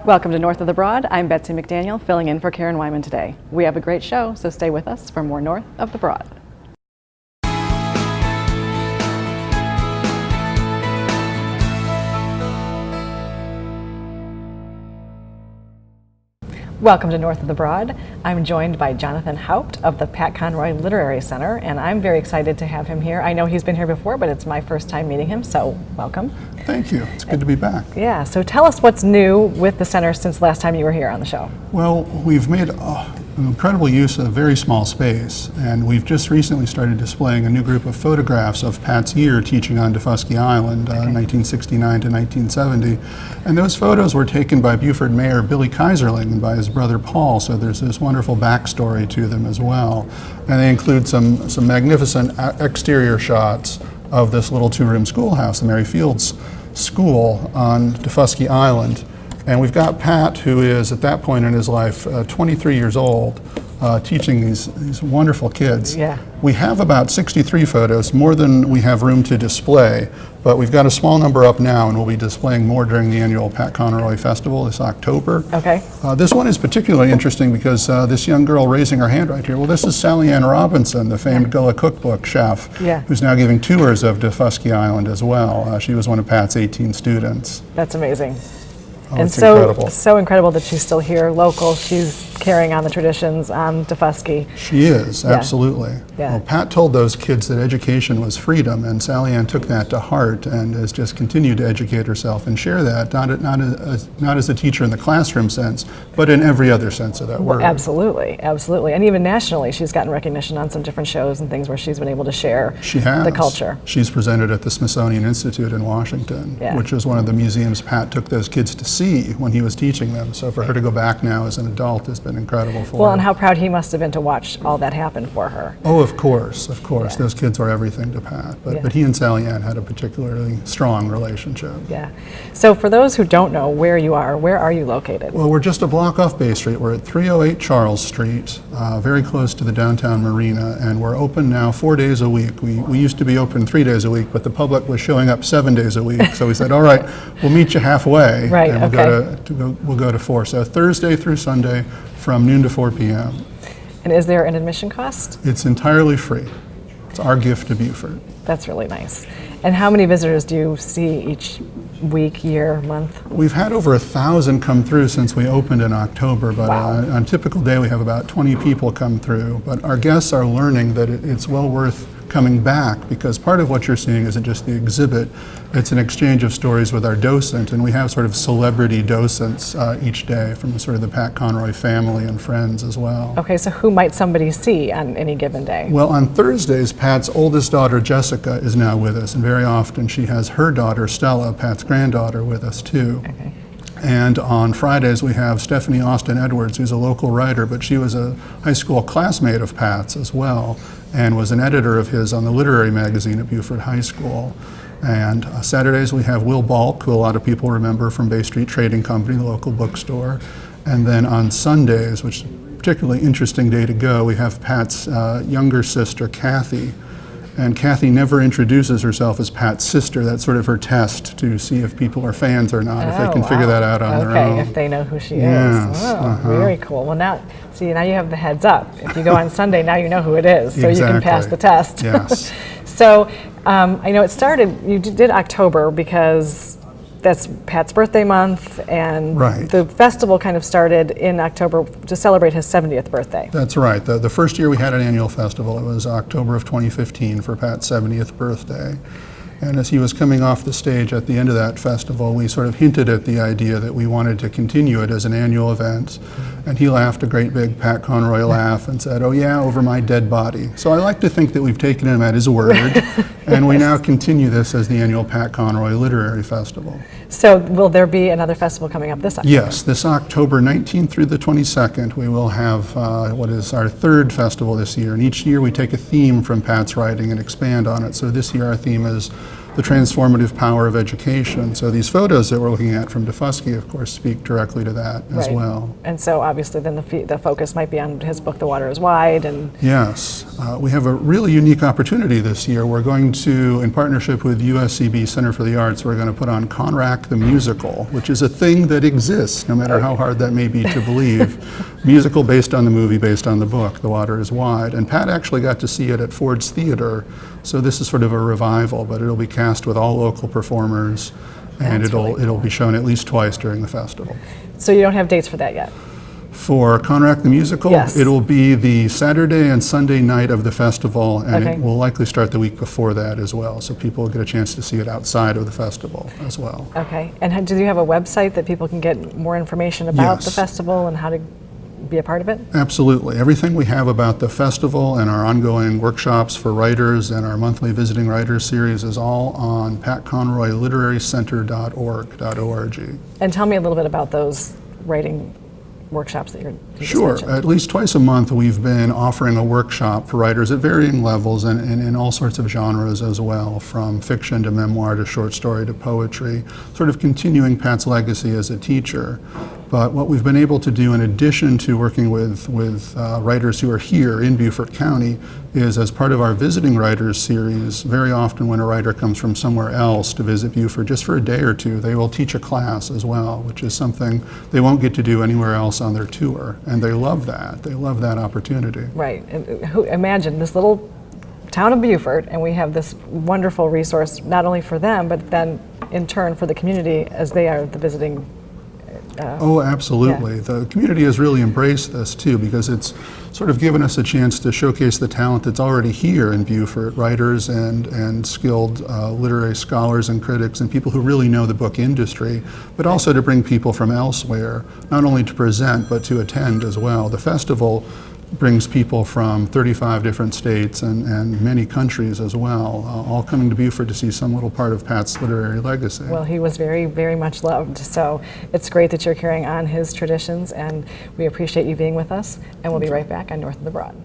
Welcome to North of the Broad. I'm Betsy McDaniel, filling in for Karen Wyman today. We have a great show, so stay with us for more North of the Broad. Welcome to North of the Broad. I'm joined by Jonathan Haupt of the Pat Conroy Literary Center, and I'm very excited to have him here. I know he's been here before, but it's my first time meeting him, so welcome. Thank you. It's good to be back. Yeah, so tell us what's new with the center since last time you were here on the show. Well, we've made an incredible use of a very small space, and we've just recently started displaying a new group of photographs of Pat's year teaching on Defusky Island, 1969 to 1970. And those photos were taken by Beaufort Mayor Billy Kaiserling and by his brother Paul, so there's this wonderful backstory to them as well. And they include some magnificent exterior shots of this little two-room schoolhouse, the Mary Fields School on Defusky Island. And we've got Pat, who is at that point in his life 23 years old, teaching these wonderful kids. Yeah. We have about 63 photos, more than we have room to display, but we've got a small number up now, and we'll be displaying more during the annual Pat Conroy Festival this October. Okay. This one is particularly interesting because this young girl raising her hand right here, well, this is Sally Ann Robinson, the famed Gullah cookbook chef, who's now giving tours of Defusky Island as well. She was one of Pat's 18 students. That's amazing. Oh, and it's incredible. So incredible that she's still here, local. She's carrying on the traditions on Defusky. She is, absolutely. Yeah. Well, Pat told those kids that education was freedom, and Sally Ann took that to heart and has just continued to educate herself and share that, not as a teacher in the classroom sense, but in every other sense of that word. Absolutely, absolutely. And even nationally, she's gotten recognition on some different shows and things where she's been able to share the culture. She's presented at the Smithsonian Institute in Washington, which is one of the museums Pat took those kids to see when he was teaching them. So for her to go back now as an adult has been incredible for her. Well, and how proud he must have been to watch all that happen for her. Oh, of course, of course. Those kids were everything to Pat. But he and Sally Ann had a particularly strong relationship. Yeah. So for those who don't know where you are you located? Well, we're just a block off Bay Street. We're at 308 Charles Street, very close to the downtown marina, and we're open now 4 days a week. We used to be open 3 days a week, but the public was showing up 7 days a week. So we said, all right, we'll meet you halfway. Right, and we'll go to 4. So Thursday through Sunday from noon to 4 p.m. And is there an admission cost? It's entirely free. It's our gift to Beaufort. That's really nice. And how many visitors do you see each week, year, month? We've had over 1,000 come through since we opened in October, but on a typical day we have about 20 people come through. But our guests are learning that it's well worth coming back, because part of what you're seeing isn't just the exhibit, it's an exchange of stories with our docent, and we have sort of celebrity docents each day from sort of the Pat Conroy family and friends as well. Okay, so who might somebody see on any given day? Well, on Thursdays, Pat's oldest daughter, Jessica, is now with us, and very often she has her daughter, Stella, Pat's granddaughter, with us too. Okay. And on Fridays, we have Stephanie Austin Edwards, who's a local writer, but she was a high school classmate of Pat's as well, and was an editor of his on the literary magazine at Beaufort High School. And Saturdays, we have Will Balk, who a lot of people remember from Bay Street Trading Company, the local bookstore. And then on Sundays, which is a particularly interesting day to go, we have Pat's younger sister, Kathy. And Kathy never introduces herself as Pat's sister. That's sort of her test to see if people are fans or not, if they can figure that out on their own. Okay, if they know who she is. Oh, very cool. Well, now you have the heads up. If you go on Sunday, now you know who it is, so you can pass the test. Yes. So I know it started, you did October because that's Pat's birthday month, and the festival kind of started in October to celebrate his 70th birthday. That's right. The first year we had an annual festival, it was October of 2015 for Pat's 70th birthday. And as he was coming off the stage at the end of that festival, we sort of hinted at the idea that we wanted to continue it as an annual event. And he laughed a great big Pat Conroy laugh and said, "Oh yeah, over my dead body." So I like to think that we've taken him at his word, and we now continue this as the annual Pat Conroy Literary Festival. So will there be another festival coming up this October? Yes, this October 19th through the 22nd, we will have what is our third festival this year. And each year we take a theme from Pat's writing and expand on it. So this year our theme is the transformative power of education. So these photos that we're looking at from Defusky, of course, speak directly to that as well. And so obviously then the focus might be on his book, The Water is Wide. And yes, we have a really unique opportunity this year. We're going to, in partnership with USCB Center for the Arts, we're going to put on Conroy the Musical, which is a thing that exists, no matter how hard that may be to believe. Musical based on the movie, based on the book, The Water is Wide. And Pat actually got to see it at Ford's Theater, so this is sort of a revival, but it'll be cast with all local performers, and it'll be shown at least twice during the festival. So you don't have dates for that yet? For Conroy the Musical, yes. It'll be the Saturday and Sunday night of the festival, and it will likely start the week before that as well, so people will get a chance to see it outside of the festival as well. Okay, and do you have a website that people can get more information about the festival and how to be a part of it? Absolutely. Everything we have about the festival and our ongoing workshops for writers and our monthly Visiting Writers series is all on patconroyliterarycenter.org. And tell me a little bit about those writing workshops that you just mentioned. At least twice a month we've been offering a workshop for writers at varying levels and in all sorts of genres as well, from fiction to memoir to short story to poetry, sort of continuing Pat's legacy as a teacher. But what we've been able to do in addition to working with writers who are here in Beaufort County is, as part of our Visiting Writers series, very often when a writer comes from somewhere else to visit Beaufort just for a day or two, they will teach a class as well, which is something they won't get to do anywhere else on their tour. And they love that. They love that opportunity. Right. And imagine this little town of Beaufort, and we have this wonderful resource not only for them, but then in turn for the community as they are the visiting. Oh, absolutely. Yeah. The community has really embraced this too, because it's sort of given us a chance to showcase the talent that's already here in Beaufort, writers and skilled literary scholars and critics and people who really know the book industry, but also to bring people from elsewhere, not only to present, but to attend as well. The festival brings people from 35 different states and many countries as well, all coming to Beaufort to see some little part of Pat's literary legacy. Well, he was very, very much loved, so it's great that you're carrying on his traditions, and we appreciate you being with us, and we'll be right back on North of the Broad.